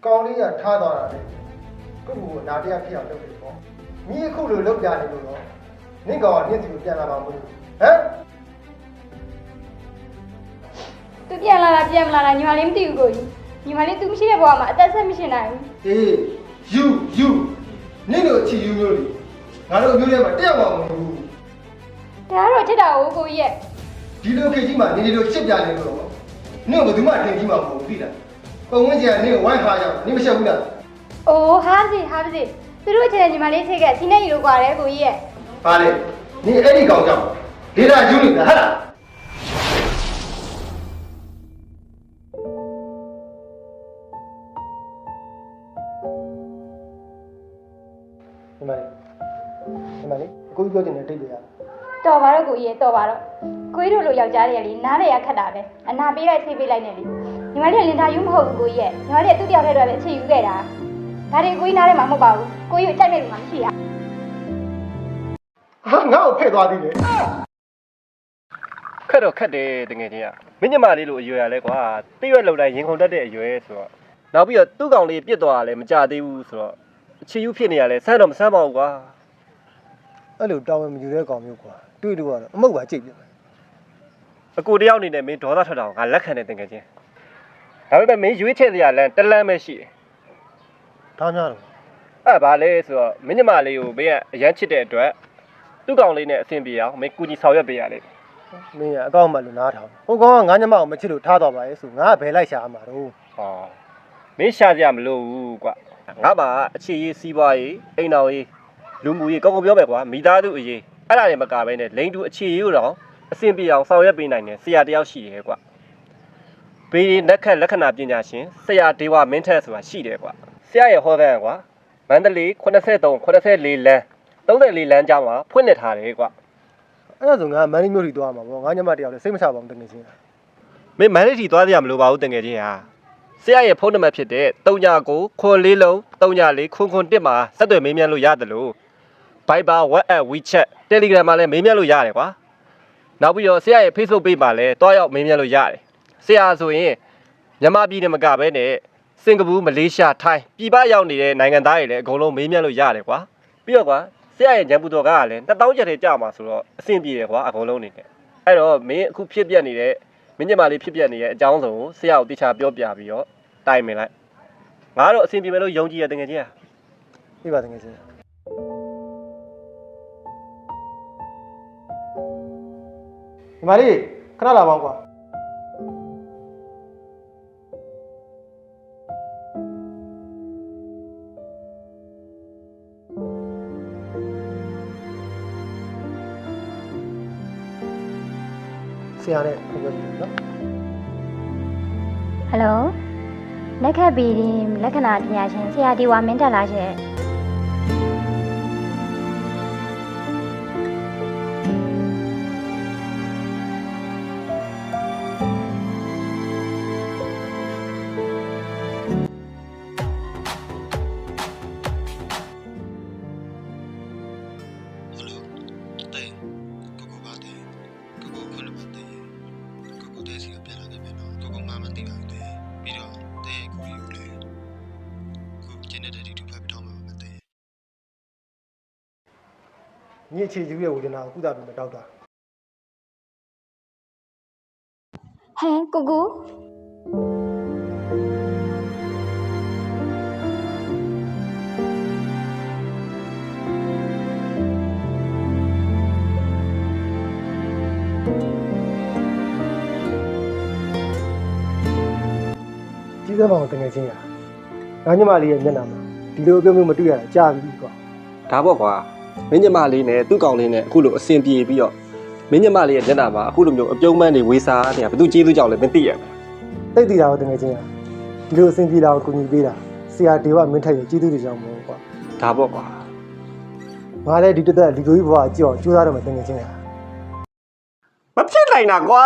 ကောင်းလေးကထားသွားတာလေကိုကူကိုနာတရားဖြစ်အောင်လုပ်တယ်ပေါ့မိအခုလိုလုပ်ကြတယ်လို့တော့နင့်ကောင်ကနင့်စီကိုပြန်လာမှာမဟုတ်ဘူးဟမ်သူပြန်လာတာပြန်မလာတာညီမလေးမသိဘူးကိုကြီးညီမလေးသူမရှိတဲ့ဘဝမှာအသက်ဆက်မရှိနိုင်ဘူးအေးယူနင့်တို့အချီယူမျိုးလေငါတို့မျိုးထဲမှာတက်အောင်မဟုတ်ဘူးဒါကတော့ချစ်တာကိုကြီးရဲ့ဒီလိုခေတ်ကြီးမှာနေနေလို့ချစ်ပြနေလို့တော့နင့်ကဘယ်သူမှတင်ကြီးမှာမဟုတ်ဘူးသိလားပုံဝင်ကြီးကနင့်ကိုဝိုင်းခါရအောင်နင့်မရှက်ဘူးလားအိုးဟားစီသူတို့ချစ်တဲ့ညီမလေးချစ်ခဲ့စီနဲ့ရီလို့ကွာတယ်ကိုကြီးရဲ့ဟာလေနင်အဲ့ဒီကောင်ကြောင့်ဒေတာယူနေတာဟဲ့လားဒီမလေးအခုပြောချင်တဲ့တိတ်တွေရတော်ပါတော့ကိုကြီးရဲ့တော်ပါတော့ကိုကြီးတို့လိုယောက်ျားတွေကလေနားလေရခတ်တာပဲအနာပေးလိုက်ဆေးပေးလိုက်နေလေညီမလေးကလင်တာယူမဟုတ်ဘူးကိုကြီးရဲ့ညီမလေးကသူ့တယောက်တည်းတော့ပဲအခြေယူခဲ့တာဒါတွေကိုကြီးနားထဲမှာမဟုတ်ပါဘူးကိုကြီးကိုကြိုက်နေလို့မှမရှိရဟာငါ့ကိုဖဲ့သွားသေးတယ်ခက်တော့ခက်တယ်တကယ်ချင်းကမင်းညမလေးလိုအရွယ်ရလဲကွာတိရွက်လုံတိုင်းရင်ခုန်တတ်တဲ့အရွယ်ဆိုတော့နောက်ပြီးတော့သူ့ကောင်လေးပြစ်သွားတာလည်းမကြသေးဘူးဆိုတော့အခြေယူဖြစ်နေရလဲဆန်းတော့မဆန်းပါဘူးကွာအဲ့လိုတောင်းဝင်မယူတဲ့ကောင်မျိုးကွာတွေ့လို့ကတော့အမုတ်ပါကြိတ်ပြအကိုတယောက်အနေနဲ့မင်းဒေါသထွက်တာကိုငါလက်ခံတယ်တကယ်ချင်းဒါပေမဲ့မင်းရွေးချယ်စရာလမ်းတလမ်းပဲရှိတယ်ဒါများတော့အဲ့ဘာလဲဆိုတော့မင်းညမလေးကိုမင်းကအရန်ချစ်တဲ့အတွက်သူ့ကောင်လေးနဲ့အဆင်ပြေအောင်မင်းကူညီဆောင်ရွက်ပေးရလိမ့်မင်းကအကောင့်မှလို့နားထောင်ဟိုကောင်ကငါညမကိုမချစ်လို့ထားတော့ပါရဲ့ဆိုငါကဘယ်လိုက်ရှာမှာတော့ဟောမင်းရှာကြမလို့ဘူးကွာငါမှအခြေရေးစီးပွားရေးအိမ်တော်ရေးလူမှုရေးကောင်းကောင်းပြောမယ်ကွာမိသားစုအရေးအဲ့ဒါတွေမကဘဲနဲ့လိန်တူအခြေရေးကိုတော့အဆင်ပြေအောင်ဆောင်ရွက်ပေးနိုင်တယ်ဆရာတယောက်ရှိရဲကွာဘေးနက်ခတ်လက္ခဏာပညာရှင်ဆရာဒေဝမင်းထက်ဆိုတာရှိတယ်ကွာဆရာရဲ့ဟောတဲ့ကွာမန္တလေး83 84လမ်း34လမ်းကြားမှာဖွင့်နေထားတယ်ကွာအဲ့ဒါဆိုငါမန္တလေးမြို့ထိသွားမှာပေါ့ငါညမတယောက်လည်းစိတ်မချပါဘူးတကယ်ချင်းမင်းမန္တလေးထိသွားကြရမလို့ပါဘူးတကယ်ချင်းဟာဆရာရဲ့ဖုန်းနံပါတ်ဖြစ်တဲ့39 94လုံး34ခွန်းခွန်း1မှာဆက်သွယ်မေးမြန်းလို့ရတယ်လို့ Viber WhatsApp WeChat Telegram မှာလည်းမေးမြန်းလို့ရတယ်ကွာနောက်ပြီးတော့ဆရာရဲ့ Facebook page မှာလည်းတွားရောက်မေးမြန်းလို့ရတယ်ဆရာဆိုရင်မြန်မာပြည်နဲ့မကဘဲနဲ့စင်ကာပူမလေးရှားထိုင်းပြည်ပရောက်နေတဲ့နိုင်ငံသားတွေလည်းအကုန်လုံးမေးမြန်းလို့ရတယ်ကွာပြီးတော့ကွာဆရာရဲ့ဉာဏ်ပူတော်ကလည်း2000ကျပ်ထဲကြာမှာဆိုတော့အဆင်ပြေတယ်ကွာအကုန်လုံးနေတယ်အဲ့တော့မင်းအခုဖြစ်ပြနေတဲ့မင်းညမလေးဖြစ်ပြနေတဲ့အကြောင်းစုံကိုဆရာကိုတခြားပြောပြပြီးတော့တိုင်မင်လိုက်ငါတော့အဆင်ပြေမယ်လို့ယုံကြည်ရတကယ်ချင်းပြပါတကယ်ချင်းဒီမလေးခဏလာပါဦးကွာဆရာနဲ့ပြောကြည့်နော်ဟယ်လိုလက်ခတ်ပြီးလက္ခဏာပညာရှင်ဆရာဒီဝါမင်းတက်လာရှင်ညီအခြေယူရဲ့ဝေဒနာကိုကုသပေးမယ်ဒေါက်တာဟမ်ကိုကူကြီးစမ်းပါအောင်တကယ်ချင်းရငါညမလေးရဲ့မျက်နှာမှာဒီလိုအပြုံးမျိုးမတွေ့ရတာကြာပြီကွာဒါပေါ့ကွာမင်းညမလေးနဲ့သူ့ကောင်လေးနဲ့အခုလိုအဆင်ပြေပြီးတော့မင်းညမလေးရဲ့မျက်နှာမှာအခုလိုမျိုးအပြုံးပန်းတွေဝေးစားနေတာဘယ်သူကျေးဇူးကြောင့်လဲမသိရဘူးသိတာတော့တကယ်ချင်းရဒီလိုအဆင်ပြေတာကိုကူညီပေးတာဆရာဒေဝမင်းထက်ရဲ့ကျေးဇူးတွေကြောင့်မဟုတ်ကွာဒါပေါ့ကွာငါလည်းဒီတက်ဒီလိုကြီးဘဝအကြောက်ကြိုးစားတော့မှတကယ်ချင်းရမဖြစ်နိုင်တာကွာ